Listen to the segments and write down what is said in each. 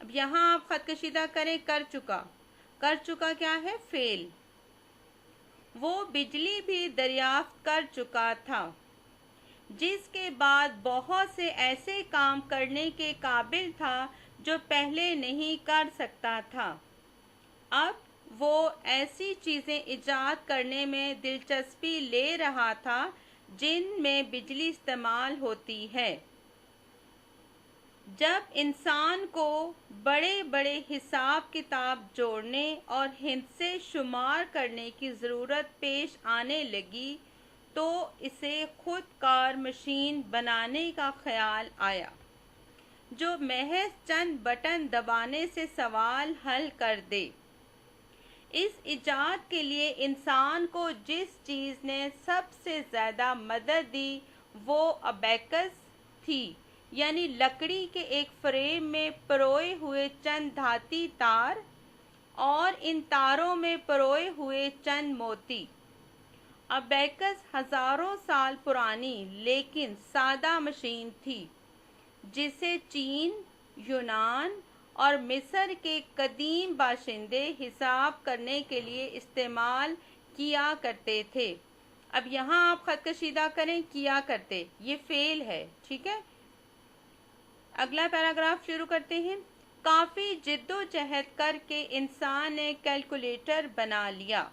اب یہاں آپ خط کشیدہ کریں کر چکا. کر چکا کیا ہے؟ فیل. وہ بجلی بھی دریافت کر چکا تھا، جس کے بعد بہت سے ایسے کام کرنے کے قابل تھا جو پہلے نہیں کر سکتا تھا. اب وہ ایسی چیزیں ایجاد کرنے میں دلچسپی لے رہا تھا جن میں بجلی استعمال ہوتی ہے. جب انسان کو بڑے بڑے حساب کتاب جوڑنے اور ہندسے شمار کرنے کی ضرورت پیش آنے لگی تو اسے خود کار مشین بنانے کا خیال آیا جو محض چند بٹن دبانے سے سوال حل کر دے. اس ایجاد کے لیے انسان کو جس چیز نے سب سے زیادہ مدد دی وہ ابیکس تھی، یعنی لکڑی کے ایک فریم میں پروئے ہوئے چند دھاتی تار اور ان تاروں میں پروئے ہوئے چند موتی. ابیکس ہزاروں سال پرانی لیکن سادہ مشین تھی جسے چین، یونان اور مصر کے قدیم باشندے حساب کرنے کے لیے استعمال کیا کرتے تھے. اب یہاں آپ خط کشیدہ کریں کیا کرتے، یہ فعل ہے. ٹھیک ہے، اگلا پیراگراف شروع کرتے ہیں. کافی جد و جہد کر کے انسان نے کیلکولیٹر بنا لیا.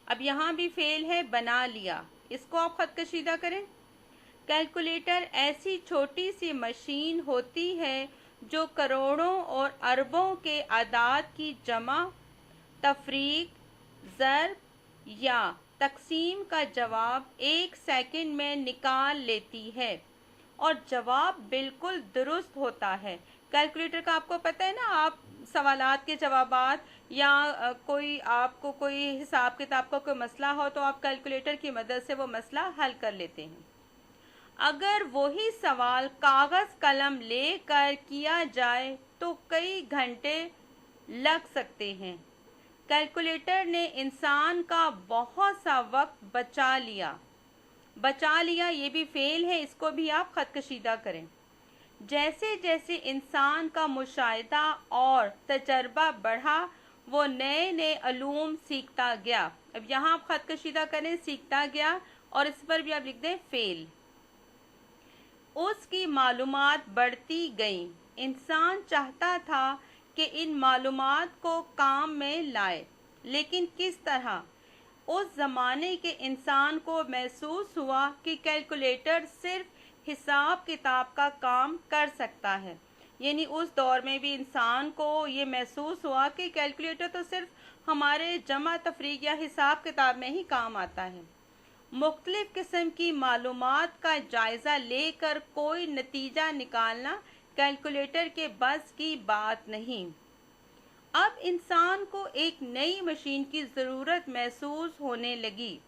اب یہاں بھی فعل ہے بنا لیا، اس کو آپ خط کشیدہ کریں. کیلکولیٹر ایسی چھوٹی سی مشین ہوتی ہے جو کروڑوں اور اربوں کے اعداد کی جمع، تفریق، ضرب یا تقسیم کا جواب 1 سیکنڈ میں نکال لیتی ہے اور جواب بالکل درست ہوتا ہے. کیلکولیٹر کا آپ کو پتہ ہے نا، آپ سوالات کے جوابات یا کوئی آپ کو کوئی حساب کتاب کا کوئی مسئلہ ہو تو آپ کیلکولیٹر کی مدد سے وہ مسئلہ حل کر لیتے ہیں. اگر وہی سوال کاغذ قلم لے کر کیا جائے تو کئی گھنٹے لگ سکتے ہیں. کیلکولیٹر نے انسان کا بہت سا وقت بچا لیا. بچا لیا یہ بھی فعل ہے، اس کو بھی آپ خط کشیدہ کریں. جیسے جیسے انسان کا مشاہدہ اور تجربہ بڑھا وہ نئے نئے علوم سیکھتا گیا. اب یہاں آپ خط کشیدہ کریں سیکھتا گیا اور اس پر بھی آپ لکھ دیں فعل. اس کی معلومات بڑھتی گئیں. انسان چاہتا تھا کہ ان معلومات کو کام میں لائے، لیکن کس طرح؟ اس زمانے کے انسان کو محسوس ہوا کہ کیلکولیٹر صرف حساب کتاب کا کام کر سکتا ہے. یعنی اس دور میں بھی انسان کو یہ محسوس ہوا کہ کیلکولیٹر تو صرف ہمارے جمع تفریق یا حساب کتاب میں ہی کام آتا ہے. مختلف قسم کی معلومات کا جائزہ لے کر کوئی نتیجہ نکالنا کیلکولیٹر کے بس کی بات نہیں. اب انسان کو ایک نئی مشین کی ضرورت محسوس ہونے لگی.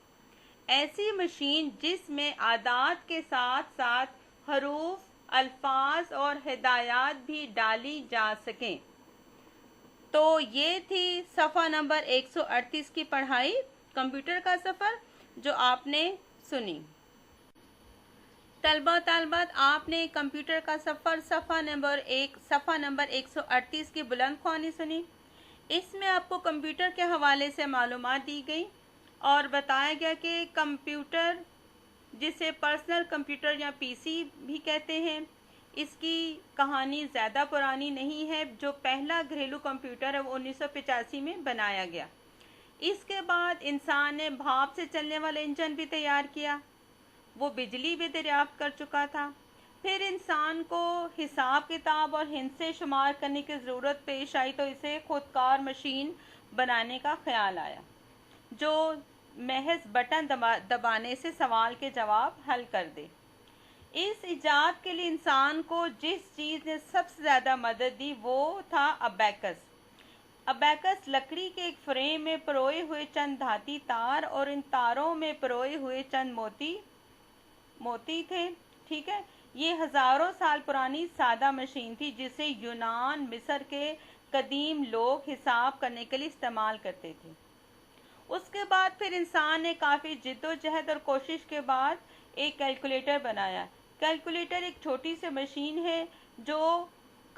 ایسی مشین جس میں اعداد کے ساتھ ساتھ حروف، الفاظ اور ہدایات بھی ڈالی جا سکیں. تو یہ تھی صفحہ نمبر 138 کی پڑھائی، کمپیوٹر کا سفر جو آپ نے سنی. طلبہ طالبات، آپ نے کمپیوٹر کا سفر صفحہ نمبر 138 کی بلند خوانی سنی. اس میں آپ کو کمپیوٹر کے حوالے سے معلومات دی گئی اور بتایا گیا کہ کمپیوٹر جسے پرسنل کمپیوٹر یا پی سی بھی کہتے ہیں، اس کی کہانی زیادہ پرانی نہیں ہے. جو پہلا گھریلو کمپیوٹر ہے وہ 1985 میں بنایا گیا. اس کے بعد انسان نے بھاپ سے چلنے والا انجن بھی تیار کیا، وہ بجلی بھی دریافت کر چکا تھا. پھر انسان کو حساب کتاب اور ہندسے شمار کرنے کی ضرورت پیش آئی تو اسے خودکار مشین بنانے کا خیال آیا جو محض بٹن دبانے سے سوال کے جواب حل کر دے. اس ایجاد کے لیے انسان کو جس چیز نے سب سے زیادہ مدد دی وہ تھا ابیکس. ابیکس لکڑی کے ایک فریم میں پروئے ہوئے چند دھاتی تار اور ان تاروں میں پروئے ہوئے چند موتی تھے. ٹھیک ہے، یہ ہزاروں سال پرانی سادہ مشین تھی جسے یونان، مصر کے قدیم لوگ حساب کرنے کے لیے استعمال کرتے تھے. اس کے بعد پھر انسان نے کافی جد و جہد اور کوشش کے بعد ایک کیلکولیٹر بنایا. کیلکولیٹر ایک چھوٹی سی مشین ہے جو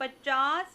50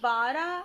12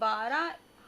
12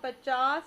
50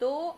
2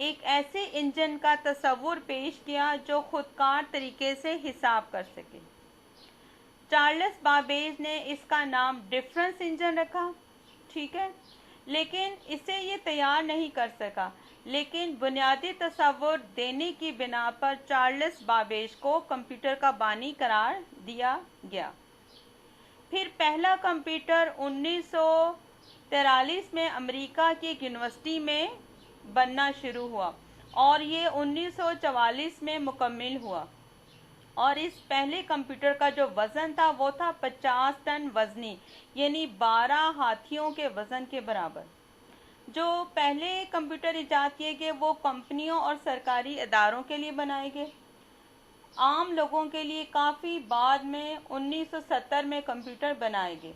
ایک ایسے انجن کا تصور پیش کیا جو خودکار طریقے سے حساب کر سکے۔ چارلس بابیج نے اس کا نام ڈفرنس انجن رکھا، ٹھیک ہے، لیکن اسے یہ تیار نہیں کر سکا، لیکن بنیادی تصور دینے کی بنا پر چارلس بابیج کو کمپیوٹر کا بانی قرار دیا گیا۔ پھر پہلا کمپیوٹر 1943 میں امریکہ کی ایک یونیورسٹی میں بننا شروع ہوا اور یہ 1944 میں مکمل ہوا، اور اس پہلے کمپیوٹر کا جو وزن تھا وہ تھا 50 ٹن وزنی، یعنی 12 ہاتھیوں کے وزن کے برابر۔ جو پہلے کمپیوٹر ایجاد کیے گئے وہ کمپنیوں اور سرکاری اداروں کے لیے بنائے گئے، عام لوگوں کے لیے کافی بعد میں 1970 میں کمپیوٹر بنائے گئے۔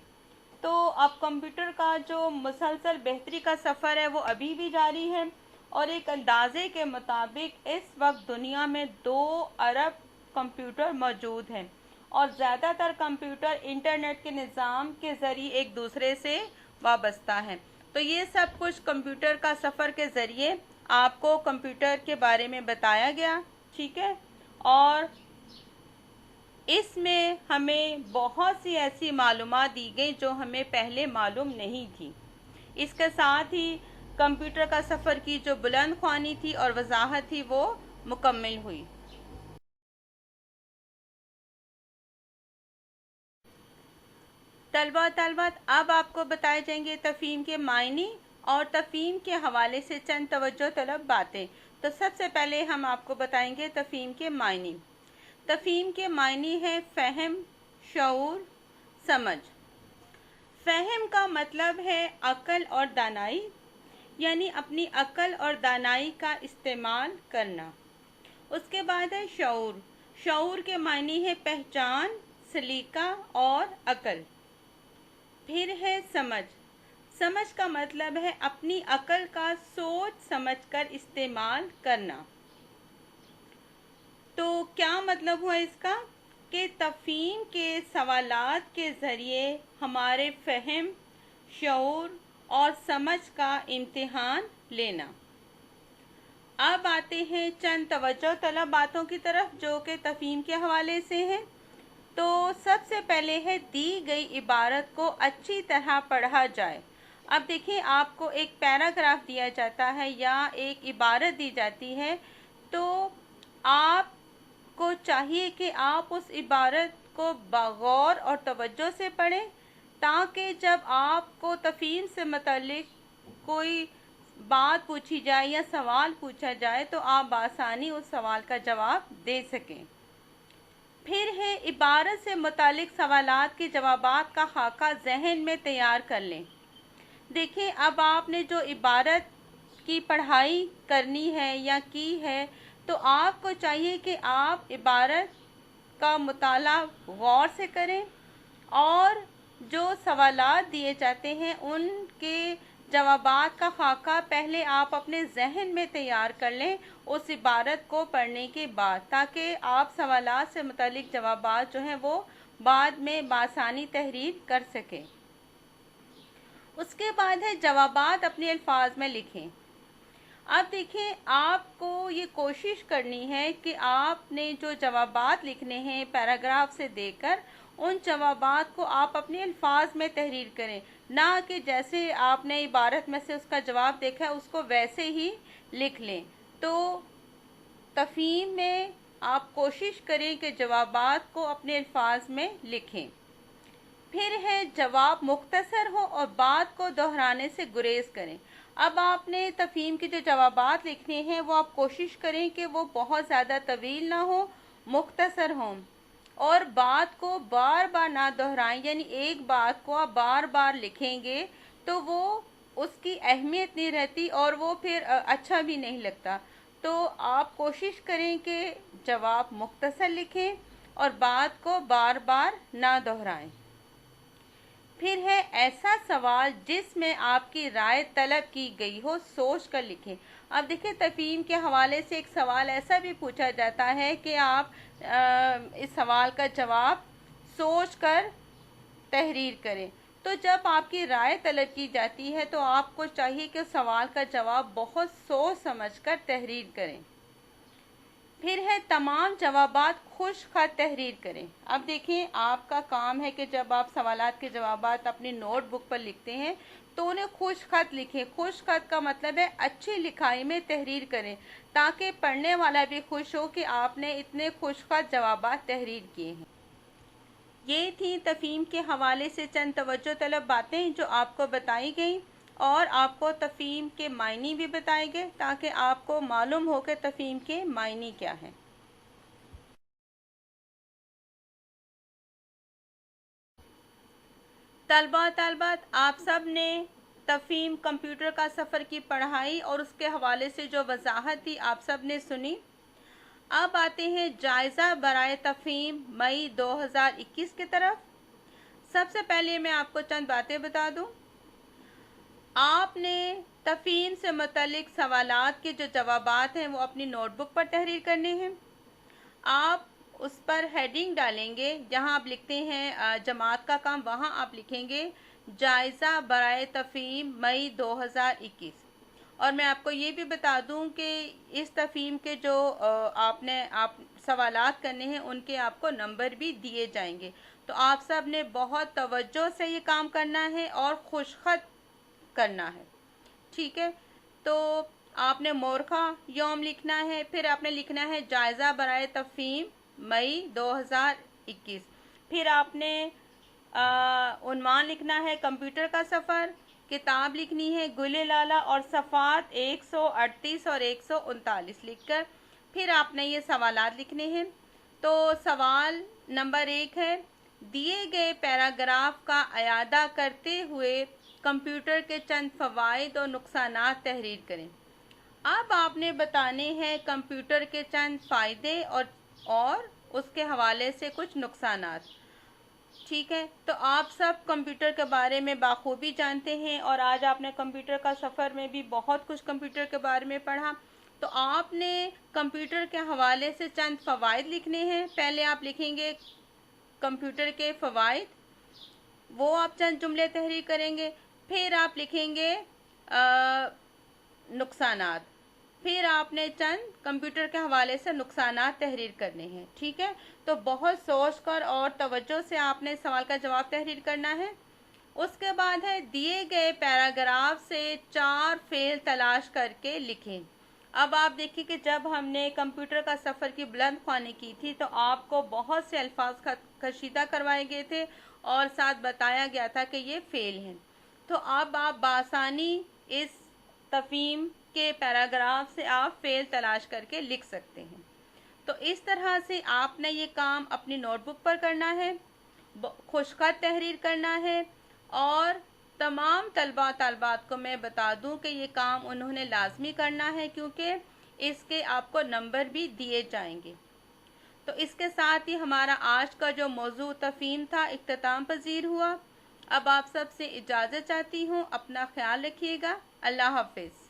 تو اب کمپیوٹر کا جو مسلسل بہتری کا سفر ہے وہ ابھی بھی جاری ہے، اور ایک اندازے کے مطابق اس وقت دنیا میں 2 ارب کمپیوٹر موجود ہیں، اور زیادہ تر کمپیوٹر انٹرنیٹ کے نظام کے ذریعے ایک دوسرے سے وابستہ ہیں۔ تو یہ سب کچھ کمپیوٹر کا سفر کے ذریعے آپ کو کمپیوٹر کے بارے میں بتایا گیا، ٹھیک ہے، اور اس میں ہمیں بہت سی ایسی معلومات دی گئی جو ہمیں پہلے معلوم نہیں تھی۔ اس کے ساتھ ہی کمپیوٹر کا سفر کی جو بلند خوانی تھی اور وضاحت تھی وہ مکمل ہوئی۔ طلبہ و طالبات، اب آپ کو بتائے جائیں گے تفہیم کے معنی اور تفہیم کے حوالے سے چند توجہ طلب باتیں۔ تو سب سے پہلے ہم آپ کو بتائیں گے تفہیم کے معنی۔ تفہیم کے معنی ہے فہم، شعور، سمجھ۔ فہم کا مطلب ہے عقل اور دانائی، یعنی اپنی عقل اور دانائی کا استعمال کرنا۔ اس کے بعد ہے شعور۔ شعور کے معنی ہے پہچان، سلیقہ اور عقل۔ پھر ہے سمجھ۔ سمجھ کا مطلب ہے اپنی عقل کا سوچ سمجھ کر استعمال کرنا۔ تو کیا مطلب ہوا اس کا؟ کہ تفہیم کے سوالات کے ذریعے ہمارے فہم، شعور اور سمجھ کا امتحان لینا۔ اب آتے ہیں چند توجہ طلب باتوں کی طرف جو کہ تفہیم کے حوالے سے ہیں۔ تو سب سے پہلے ہے دی گئی عبارت کو اچھی طرح پڑھا جائے۔ اب دیکھیں، آپ کو ایک پیراگراف دیا جاتا ہے یا ایک عبارت دی جاتی ہے، تو آپ کو چاہیے کہ آپ اس عبارت کو بغور اور توجہ سے پڑھیں، تاکہ جب آپ کو تفہیم سے متعلق کوئی بات پوچھی جائے یا سوال پوچھا جائے تو آپ بآسانی اس سوال کا جواب دے سکیں۔ پھر ہے عبارت سے متعلق سوالات کے جوابات کا خاکہ ذہن میں تیار کر لیں۔ دیکھیں، اب آپ نے جو عبارت کی پڑھائی کرنی ہے یا کی ہے، تو آپ کو چاہیے کہ آپ عبارت کا مطالعہ غور سے کریں، اور جو سوالات دیے جاتے ہیں ان کے جوابات کا خاکہ پہلے آپ اپنے ذہن میں تیار کر لیں اس عبارت کو پڑھنے کے بعد، تاکہ آپ سوالات سے متعلق جوابات جو ہیں وہ بعد میں بآسانی تحریر کر سکیں۔ اس کے بعد ہے جوابات اپنے الفاظ میں لکھیں۔ اب دیکھیں، آپ کو یہ کوشش کرنی ہے کہ آپ نے جو جوابات لکھنے ہیں پیراگراف سے دے کر، ان جوابات کو آپ اپنے الفاظ میں تحریر کریں، نہ کہ جیسے آپ نے عبارت میں سے اس کا جواب دیکھا ہے اس کو ویسے ہی لکھ لیں۔ تو تفہیم میں آپ کوشش کریں کہ جوابات کو اپنے الفاظ میں لکھیں۔ پھر ہے جواب مختصر ہو اور بات کو دہرانے سے گریز کریں۔ اب آپ نے تفہیم کے جو جوابات لکھنے ہیں وہ آپ کوشش کریں کہ وہ بہت زیادہ طویل نہ ہوں، مختصر ہوں، اور بات کو بار بار نہ دہرائیں، یعنی ایک بات کو آپ بار بار لکھیں گے تو وہ اس کی اہمیت نہیں رہتی اور وہ پھر اچھا بھی نہیں لگتا۔ تو آپ کوشش کریں کہ جواب مختصر لکھیں اور بات کو بار بار نہ دہرائیں۔ پھر ہے ایسا سوال جس میں آپ کی رائے طلب کی گئی ہو، سوچ کر لکھیں۔ اب دیکھیں، تفہیم کے حوالے سے ایک سوال ایسا بھی پوچھا جاتا ہے کہ آپ اس سوال کا جواب سوچ کر تحریر کریں۔ تو جب آپ کی رائے طلب کی جاتی ہے تو آپ کو چاہیے کہ سوال کا جواب بہت سوچ سمجھ کر تحریر کریں۔ پھر ہے تمام جوابات خوش خط تحریر کریں۔ اب دیکھیں، آپ کا کام ہے کہ جب آپ سوالات کے جوابات اپنی نوٹ بک پر لکھتے ہیں تو انہیں خوش خط لکھیں۔ خوش خط کا مطلب ہے اچھی لکھائی میں تحریر کریں، تاکہ پڑھنے والا بھی خوش ہو کہ آپ نے اتنے خوش خط جوابات تحریر کیے ہیں۔ یہ تھی تفہیم کے حوالے سے چند توجہ طلب باتیں جو آپ کو بتائی گئیں، اور آپ کو تفہیم کے معنی بھی بتائے گئے تاکہ آپ کو معلوم ہو کہ تفہیم کے معنی کیا ہیں۔ طلباء طالبات، آپ سب نے تفہیم کمپیوٹر کا سفر کی پڑھائی اور اس کے حوالے سے جو وضاحت تھی آپ سب نے سنی۔ اب آتے ہیں جائزہ برائے تفہیم مئی 2021 کی طرف۔ سب سے پہلے میں آپ کو چند باتیں بتا دوں۔ آپ نے تفہیم سے متعلق سوالات کے جو جوابات ہیں وہ اپنی نوٹ بک پر تحریر کرنے ہیں۔ آپ اس پر ہیڈنگ ڈالیں گے، جہاں آپ لکھتے ہیں جماعت کا کام، وہاں آپ لکھیں گے جائزہ برائے تفہیم مئی 2021۔ اور میں آپ کو یہ بھی بتا دوں کہ اس تفہیم کے جو آپ سوالات کرنے ہیں ان کے آپ کو نمبر بھی دیے جائیں گے۔ تو آپ سب نے بہت توجہ سے یہ کام کرنا ہے اور خوش خط کرنا ہے، ٹھیک ہے؟ تو آپ نے مورخہ یوم لکھنا ہے، پھر آپ نے لکھنا ہے جائزہ برائے تفہیم مئی 2021، پھر آپ نے عنوان لکھنا ہے کمپیوٹر کا سفر، کتاب لکھنی ہے گل لالہ اور صفحات 138 اور 139 لکھ کر پھر آپ نے یہ سوالات لکھنے ہیں۔ تو سوال نمبر 1 ہے، دیے گئے پیراگراف کا اعادہ کرتے ہوئے کمپیوٹر کے چند فوائد اور نقصانات تحریر کریں۔ اب آپ نے بتانے ہیں کمپیوٹر کے چند فائدے اور اس کے حوالے سے کچھ نقصانات، ٹھیک ہے؟ تو آپ سب کمپیوٹر کے بارے میں بخوبی جانتے ہیں، اور آج آپ نے کمپیوٹر کا سفر میں بھی بہت کچھ کمپیوٹر کے بارے میں پڑھا۔ تو آپ نے کمپیوٹر کے حوالے سے چند فوائد لکھنے ہیں۔ پہلے آپ لکھیں گے کمپیوٹر کے فوائد، وہ آپ چند جملے تحریر کریں گے۔ پھر آپ لکھیں گے نقصانات، پھر آپ نے چند کمپیوٹر کے حوالے سے نقصانات تحریر کرنے ہیں، ٹھیک ہے؟ تو بہت سوچ کر اور توجہ سے آپ نے سوال کا جواب تحریر کرنا ہے۔ اس کے بعد ہے دیے گئے پیراگراف سے 4 فعل تلاش کر کے لکھیں۔ اب آپ دیکھیں کہ جب ہم نے کمپیوٹر کا سفر کی بلند خوانی کی تھی تو آپ کو بہت سے الفاظ کشیدہ کروائے گئے تھے اور ساتھ بتایا گیا تھا کہ یہ فعل ہیں۔ تو اب آپ بآسانی اس تفہیم کے پیراگراف سے آپ فعل تلاش کر کے لکھ سکتے ہیں۔ تو اس طرح سے آپ نے یہ کام اپنی نوٹ بک پر کرنا ہے، خوش خط تحریر کرنا ہے، اور تمام طلباء طالبات کو میں بتا دوں کہ یہ کام انہوں نے لازمی کرنا ہے، کیونکہ اس کے آپ کو نمبر بھی دیے جائیں گے۔ تو اس کے ساتھ ہی ہمارا آج کا جو موضوع تفہیم تھا اختتام پذیر ہوا۔ اب آپ سب سے اجازت چاہتی ہوں، اپنا خیال رکھیے گا، اللہ حافظ۔